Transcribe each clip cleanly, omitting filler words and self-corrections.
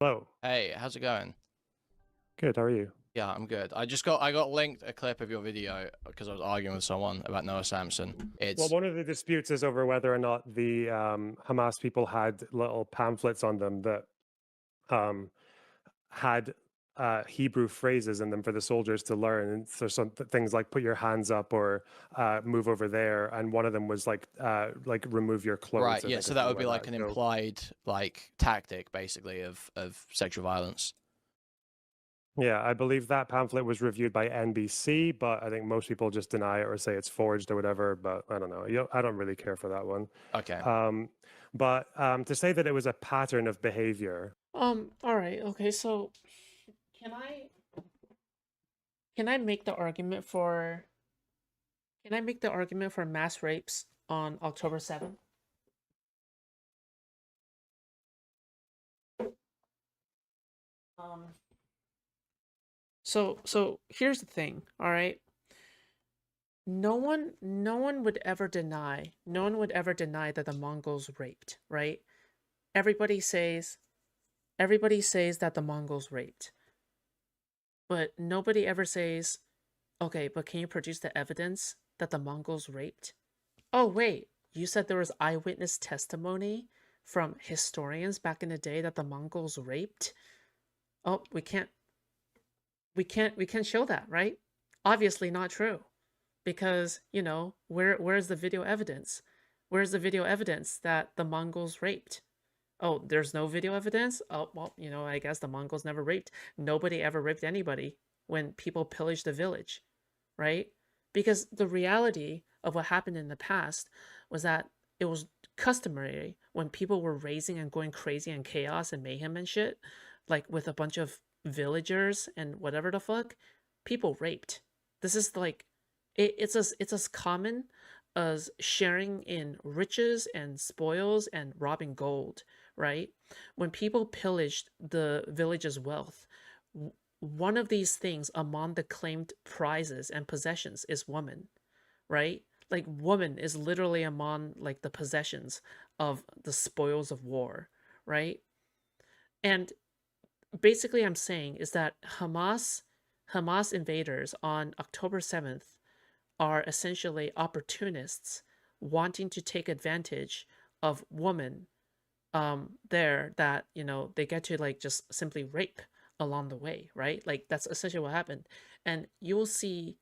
Hello. Hey, how's it going? Good. How are you? Yeah, I'm good. I got linked a clip of your video because I was arguing with someone about Noah Samson. Well, It's one of the disputes is over whether or not the Hamas people had little pamphlets on them that um, had Hebrew phrases in them for the soldiers to learn. And so some things like "put your hands up" or "move over there," and one of them was like "remove your clothes," right, I yeah, think, or so that something would be like like that. an So implied like tactic basically of sexual violence. yeah, I believe that pamphlet was reviewed by NBC, but I think most people just deny it or say it's forged or whatever. But I don't know. I don't really care for that one. Okay. Um, but to say that it was a pattern of behavior. All right. Okay, so can I can I make the argument for mass rapes on October 7th? Um so here's the thing, all right? No one would ever deny that the Mongols raped, right? Everybody says everybody says that the Mongols raped. But nobody ever says, "Okay, but can you produce the evidence that the Mongols raped?" Oh, wait, you said there was eyewitness testimony from historians back in the day that the Mongols raped? Oh, we can't show that, right? Obviously not true. Because, where's the video evidence? Where's the video evidence that the Mongols raped? Oh, there's no video evidence? Oh, well, I guess the Mongols never raped. Nobody ever raped anybody when people pillaged the village, right? Because the reality of what happened in the past was that it was customary when people were raising and going crazy and chaos and mayhem and shit, like with a bunch of villagers and whatever the fuck, people raped. This is like it's as common as sharing in riches and spoils and robbing gold, right? When people pillaged the village's wealth, one of these things among the claimed prizes and possessions is woman, right? Like woman is literally among like the possessions of the spoils of war, right? And basically I'm saying is that Hamas invaders on October 7th are essentially opportunists wanting to take advantage of women there that they get to like just simply rape along the way, right? Like that's essentially what happened. And you'll see,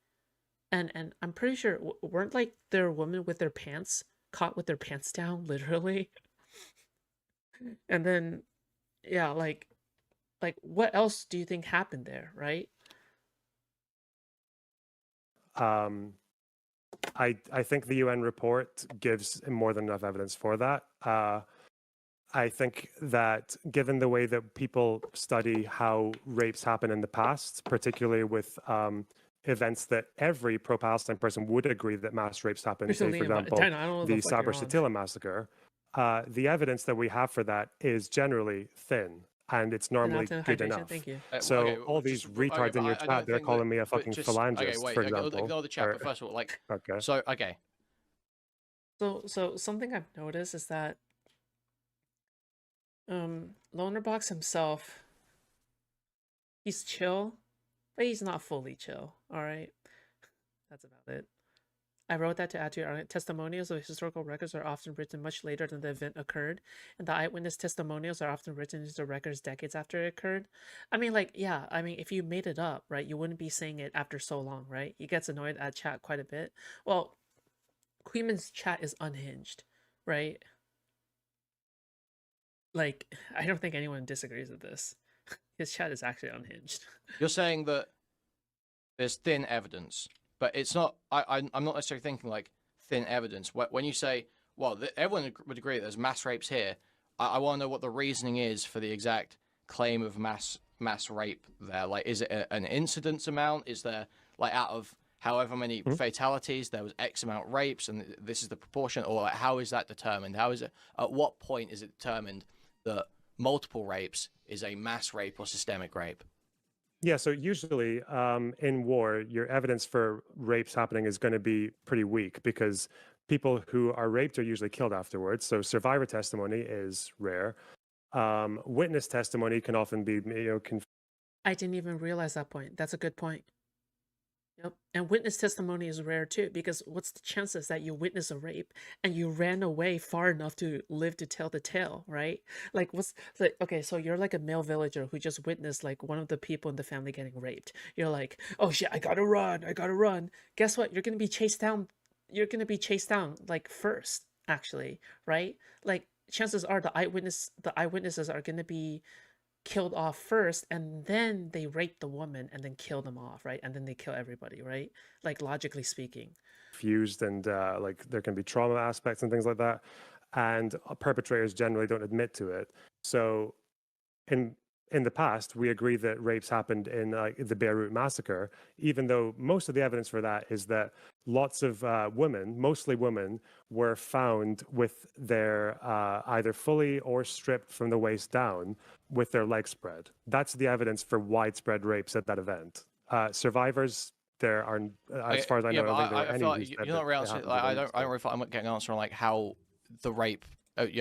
and I'm pretty sure weren't like there women with their pants caught with their pants down literally. And then yeah, like what else do you think happened there, right? Um, I think the UN report gives more than enough evidence for that. I think that given the way that people study how rapes happen in the past, particularly with events that every pro-Palestine person would agree that mass rapes happen, You're still say, for thinking about it. example, Dino, I don't know what the the fuck you're Sabra on. Shatila massacre, the evidence that we have for that is generally thin, and it's And normally after good hydration, enough. thank you. Okay, So all just these okay, retards but in your I chat, don't they're think that. calling me a But fucking just okay, phalangist, wait, for example. ignore the chat. But Or first of all, like, okay. so okay, So something I've noticed is that Lonerbox himself, he's chill, but he's not fully chill. All right, that's about it. I wrote that to add to your argument. Testimonials of historical records are often written much later than the event occurred, and the eyewitness testimonials are often written into the records decades after it occurred. I mean, like, yeah, I mean, if you made it up, right, you wouldn't be saying it after so long, right? He gets annoyed at chat quite a bit. Well, Queeman's chat is unhinged, right? Like, I don't think anyone disagrees with this. His chat is actually unhinged. you're saying that there's thin evidence, but it's not. I'm not necessarily thinking like thin evidence. When you say, well, everyone would agree that there's mass rapes here. I want to know what the reasoning is for the exact claim of mass rape there. Like, is it an incidence amount? Is there like out of however many Hmm? fatalities there was X amount rapes, and this is the proportion, or like, how is that determined? How is it? At what point is it determined that multiple rapes is a mass rape or systemic rape? Yeah, so usually in war, your evidence for rapes happening is going to be pretty weak because people who are raped are usually killed afterwards. So survivor testimony is rare. Witness testimony can often be, I didn't even realize that point. That's a good point. Yep. And witness testimony is rare too, because what's the chances that you witness a rape and you ran away far enough to live to tell the tale, right? Like, what's like, okay, so you're like a male villager who just witnessed like one of the people in the family getting raped. You're like, oh shit, I gotta run, I gotta run. Guess what? You're gonna be chased down. You're gonna be chased down like first, actually, right? Like, chances are the eyewitnesses are gonna be killed off first, and then they rape the woman and then kill them off, right? And then they kill everybody, right? Like, logically speaking. confused, and like there can be trauma aspects and things like that. And perpetrators generally don't admit to it. So in the past, we agree that rapes happened in the Beirut massacre, even though most of the evidence for that is that lots of women, mostly women, were found with their either fully or stripped from the waist down with their legs spread. That's the evidence for widespread rapes at that event. Survivors, there are, as far as I know, I don't think there were I any feel who like said you're that not really it answering. happened Like, to I them, don't really feel like I'm getting an answer on like how the rape,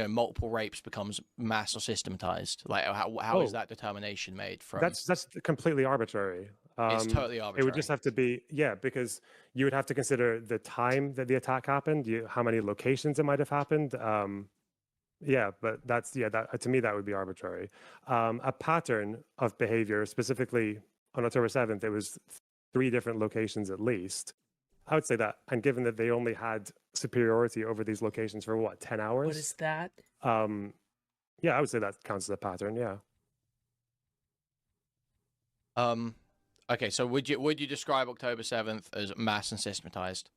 multiple rapes becomes mass or systematized. Like, how is Oh, that determination made from? that's completely arbitrary. It's totally It would just arbitrary. have to be, yeah, because you would have to consider the time that the attack happened, how many locations it might have happened. Yeah, but that to me that would be arbitrary. A pattern of behavior, specifically on October 7th, it was 3 different locations at least. I would say that, and given that they only had superiority over these locations for what, 10 hours? What is that? Yeah, I would say that counts as a pattern. Yeah. Okay, so would you describe October 7th as mass and systematized?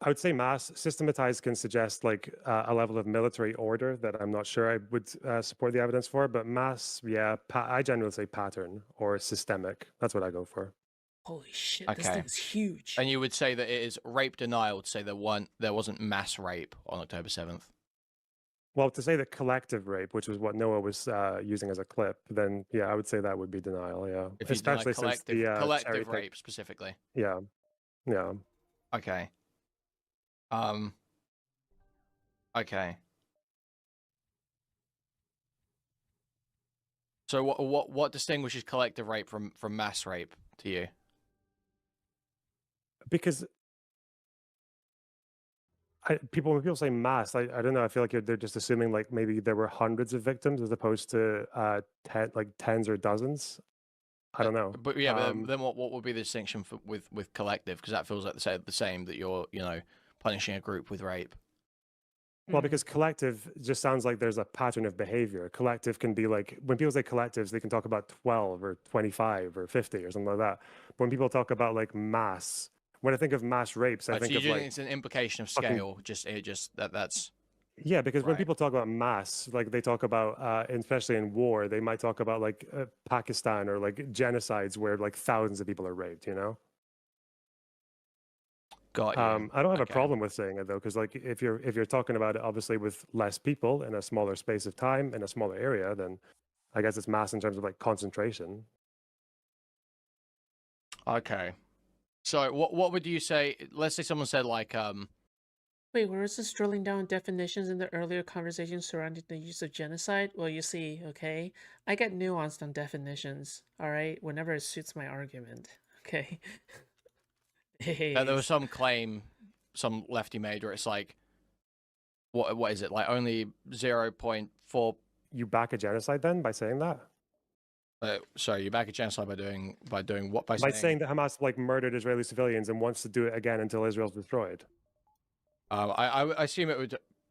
I would say mass. Systematized can suggest like a level of military order that I'm not sure I would support the evidence for, but mass, yeah, I generally say pattern or systemic. That's what I go for. Holy shit, this thing Okay. is huge. And you would say that it is rape denial to say there wasn't mass rape on October 7th. Well, to say that collective rape, which was what Noah was using as a clip, then yeah, I would say that would be denial. Yeah, If you deny especially since the collective rape specifically. Yeah, yeah. Okay. Um. Okay. So what distinguishes collective rape from mass rape to you? Because when people say mass, I don't know. I feel like they're just assuming like maybe there were hundreds of victims as opposed to tens or dozens. I don't know. But yeah, but then what would be the distinction with collective? Because that feels like the same that you're punishing a group with rape. Well, because collective just sounds like there's a pattern of behavior. Collective can be like, when people say collectives, they can talk about 12 or 25 or 50 or something like that. But when people talk about like mass, when I think of mass rapes, I think so of you like think it's an implication of fucking, scale. That's yeah, because when right. people talk about mass, like they talk about, especially in war, they might talk about like Pakistan or like genocides where like thousands of people are raped, you know? Got you. I don't have a Okay. problem with saying it though, because like if you're talking about it obviously with less people in a smaller space of time in a smaller area, then I guess it's mass in terms of like concentration. Okay. So what would you say? Let's say someone said like Wait, where is this drilling down definitions in the earlier conversation surrounding the use of genocide? Well, you see, okay, I get nuanced on definitions, all right, whenever it suits my argument, okay? there was Hey, some claim some lefty made where it's like what is it like only 0.4. You back a genocide then by saying that? Sorry, you back a genocide by doing what by By saying saying that Hamas like murdered Israeli civilians and wants to do it again until Israel's destroyed. I assume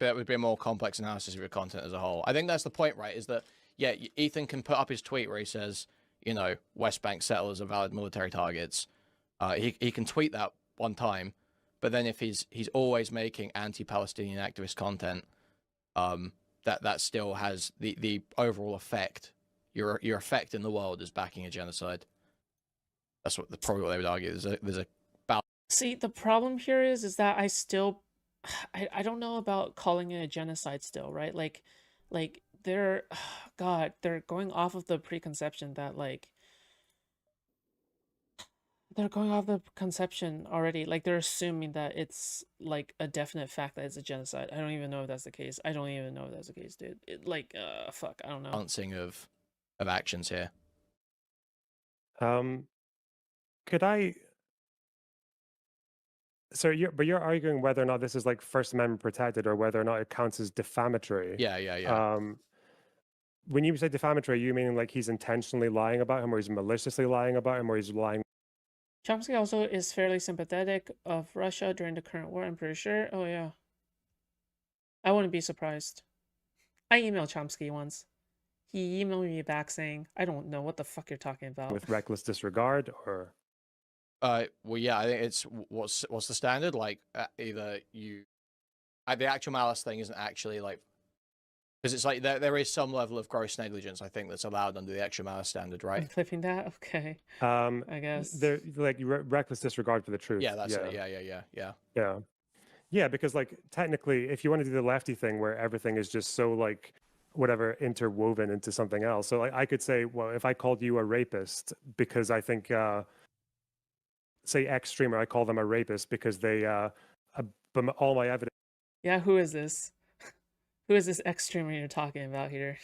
that would be a more complex analysis of your content as a whole. I think that's the point, right? Is that yeah, Ethan can put up his tweet where he says, West Bank settlers are valid military targets. He can tweet that one time, but then if he's always making anti-Palestinian activist content, that still has the overall effect. Your effect in the world is backing a genocide. That's probably what they would argue. There's a balance. see, the problem here is that I still, I don't know about calling it a genocide still, right? Like they're, God, they're going off of the preconception that like They're going off the conception already. Like they're assuming that it's like a definite fact that it's a genocide. I don't even know if that's the case. I don't even know if that's the case, dude. Fuck, I don't know. Balancing of actions here. Could I? So you're arguing whether or not this is like First Amendment protected or whether or not it counts as defamatory. Yeah. When you say defamatory, you mean like he's intentionally lying about him, or he's maliciously lying about him, or he's lying? Chomsky also is fairly sympathetic of Russia during the current war, I'm pretty sure. Oh yeah. I wouldn't be surprised. I emailed Chomsky once. He emailed me back saying, I don't know what the fuck you're talking about. With reckless disregard, or Well, yeah, I think it's what's the standard? Like either you, the actual malice thing isn't actually like, because it's like there is some level of gross negligence, I think, that's allowed under the actual malice standard, I'm right? clipping that. Okay. I guess. they're like reckless disregard for the truth. Yeah, that's yeah. it. Yeah, because like technically, if you want to do the lefty thing where everything is just so like whatever interwoven into something else, so like I could say, well, if I called you a rapist because I think say X streamer, I call them a rapist because they all my evidence Yeah, who is this? Who is this X streamer you're talking about here?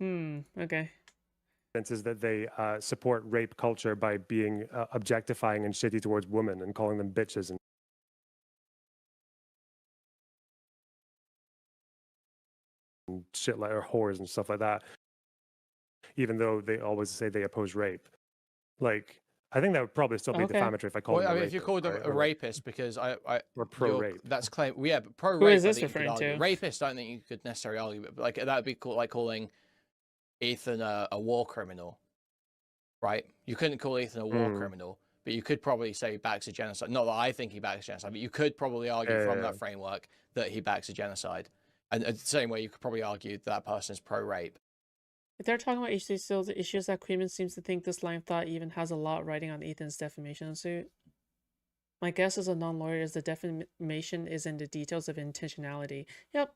Okay. is that they support rape culture by being objectifying and shitty towards women and calling them bitches and shit like or whores and stuff like that, even though they always say they oppose rape. Like, I think that would probably still be Okay. defamatory if I called Well, him I a mean, rapist, if you called them right? a rapist, because or pro-rape. That's claim. Well, yeah, but pro-rape. Who is I this think you could referring argue. to? Rapist, I don't think you could necessarily argue, but like that would be like calling Ethan a war criminal, right? You couldn't call Ethan a war criminal, but you could probably say he backs a genocide. Not that I think he backs a genocide, but you could probably argue from that framework that he backs a genocide. And the same way you could probably argue that person is pro-rape. If they're talking about issues, still the issues that Kuihman seems to think this line of thought even has a lot riding on Ethan's defamation suit. My guess as a non-lawyer is the defamation is in the details of intentionality. Yep.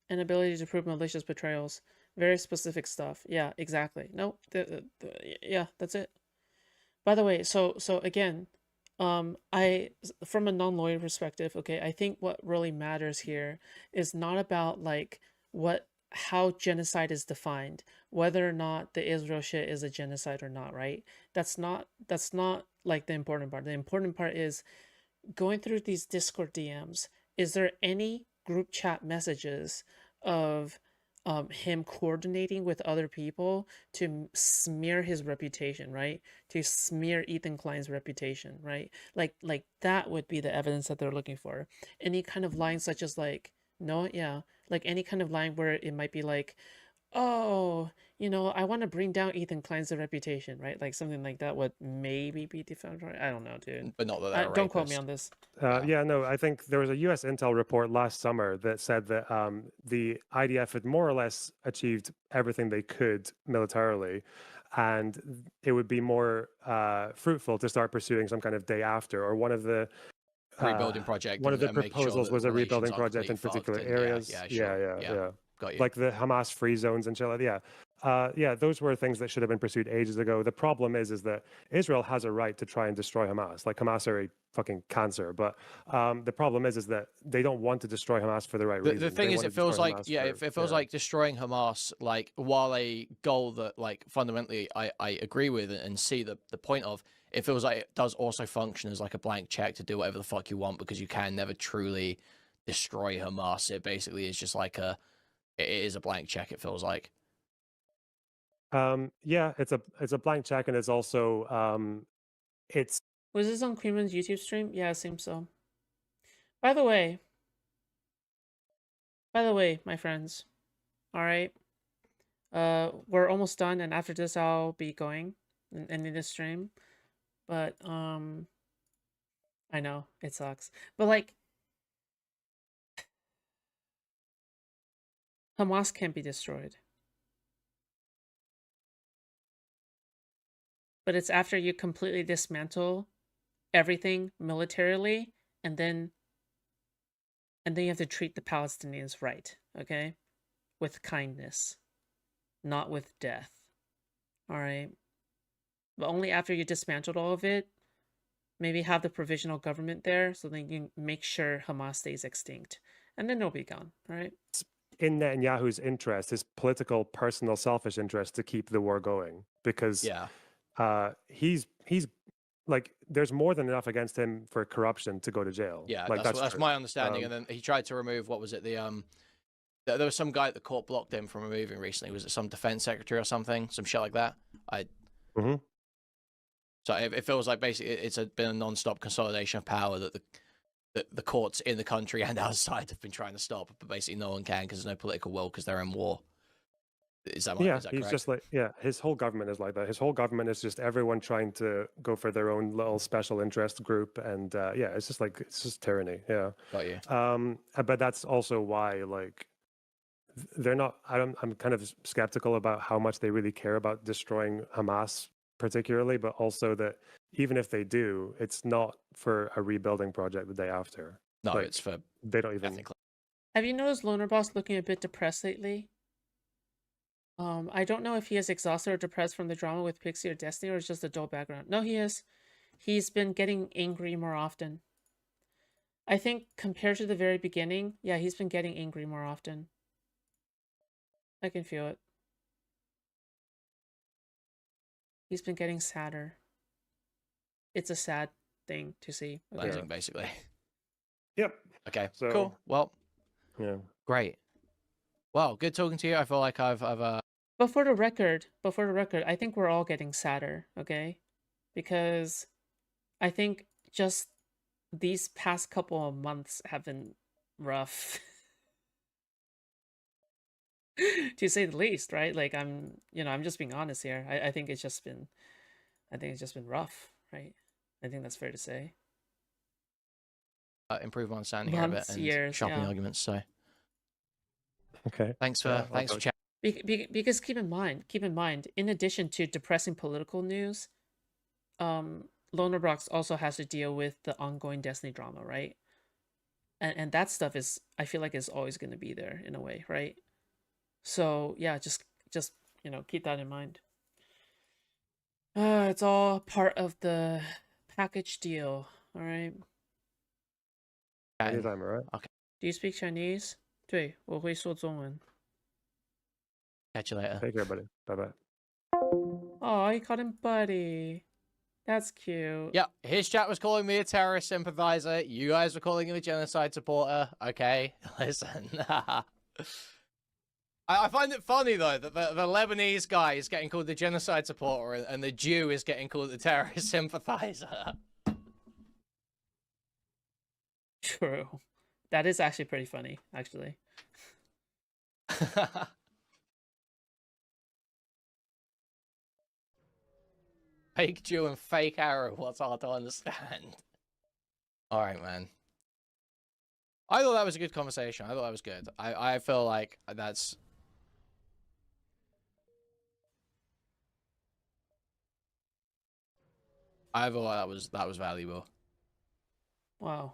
And ability to prove malicious betrayals. Very specific stuff. Yeah, exactly. No, yeah, that's it. By the way, so again, I from a non-lawyer perspective, okay, I think what really matters here is not about like how genocide is defined, whether or not the Israel shit is a genocide or not, right? That's not like the important part. The important part is going through these Discord DMs. Is there any group chat messages of him coordinating with other people to smear his reputation, right? To smear Ethan Klein's reputation, right? Like that would be the evidence that they're looking for. Any kind of line such as like, no, yeah, like any kind of line where it might be like, oh, I want to bring down Ethan Klein's reputation, right? Like something like that would maybe be defamatory. I don't know, dude. But not that they're Don't quote me on this. Yeah, no, I think there was a U.S. intel report last summer that said that the IDF had more or less achieved everything they could militarily, and it would be more fruitful to start pursuing some kind of day after, or one of the rebuilding project. One of the and making sure proposals that was a relations rebuilding aren't project in completely particular fucked areas. Yeah. Got you. Like the Hamas free zones and shit like that. Yeah, those were things that should have been pursued ages ago. The problem is that Israel has a right to try and destroy Hamas. Like Hamas are a fucking cancer, but the problem is that they don't want to destroy Hamas for the right reason. The thing is, it feels like it feels like destroying Hamas, like while a goal that like fundamentally I agree with and see the point of, it feels like it does also function as like a blank check to do whatever the fuck you want, because you can never truly destroy Hamas. It basically is just like it is a blank check. It feels like. Yeah, it's a blank check, and it's also it's. Was this on Kuihman's YouTube stream? Yeah, it seems so. By the way, my friends, all right, we're almost done, and after this, I'll be going and ending this stream. But I know it sucks, but like, Hamas can't be destroyed. But it's after you completely dismantle everything militarily, and then you have to treat the Palestinians right, okay? With kindness, not with death. All right? but only after you dismantled all of it. Maybe have the provisional government there so they can make sure Hamas stays extinct, and then they'll be gone, right? In Netanyahu's interest, his political, personal, selfish interest, to keep the war going, because he's like, there's more than enough against him for corruption to go to jail. Yeah, like that's my understanding. And then he tried to remove, what was it? There was some guy that the court blocked him from removing recently. Was it some defense secretary or something? Some shit like that. So it feels like basically it's been a non-stop consolidation of power that the courts in the country and outside have been trying to stop, but basically no one can because there's no political will because they're in war. Is that yeah, is that he's correct? just like, yeah, his whole government is like that. His whole government is just everyone trying to go for their own little special interest group, and yeah, it's just tyranny. Yeah. Got you. But that's also why, like, they're not. I'm kind of skeptical about how much they really care about destroying Hamas, particularly, but also that even if they do, it's not for a rebuilding project the day after. No, like, it's for they don't even. Have you noticed Lonerbox looking a bit depressed lately? I don't know if he is exhausted or depressed from the drama with Pixie or Destiny, or it's just a dull background. No, he is. He's been getting angry more often. I think compared to the very beginning, yeah, he's been getting angry more often. I can feel it. He's been getting sadder. It's a sad thing to see. Cleansing, basically. Yep. Okay. So, cool. Well. Yeah. Great. Well, good talking to you. I feel like I've But for the record, I think we're all getting sadder, okay? Because I think just these past couple of months have been rough. To say the least, right? Like, I'm just being honest here. I think it's just been rough, right? I think that's fair to say. improve my understanding here a bit and years, sharpen yeah. arguments. So Okay. thanks for chatting. Because keep in mind, in addition to depressing political news, Lonerbox also has to deal with the ongoing Destiny drama, right? And that stuff is, I feel like, is always going to be there in a way, right? So yeah, just keep that in mind. It's all part of the package deal, all right? Anytime, all right? Okay. Do you speak Chinese? 对，我会说中文。 Catch you later. Take care, buddy. Bye bye. Oh, you called him buddy. That's cute. Yeah, his chat was calling me a terrorist sympathizer. You guys were calling him a genocide supporter. Okay, listen. I find it funny, though, that the Lebanese guy is getting called the genocide supporter and the Jew is getting called the terrorist sympathizer. True. That is actually pretty funny, actually. Fake Jew and fake Arab, what's hard to understand? Alright, man. I thought that was a good conversation. I thought that was good. I feel like that's... I thought that was valuable. Wow.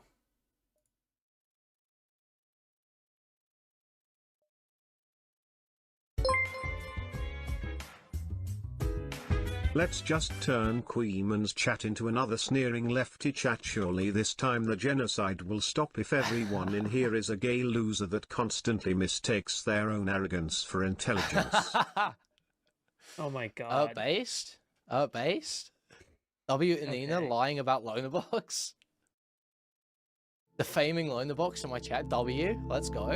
Let's just turn Kuihman's chat into another sneering lefty chat. Surely this time the genocide will stop if everyone in here is a gay loser that constantly mistakes their own arrogance for intelligence. Oh my god. Based? Based? W and Nina Okay. lying about Lonerbox? Defaming Lonerbox in my chat? W? Let's go.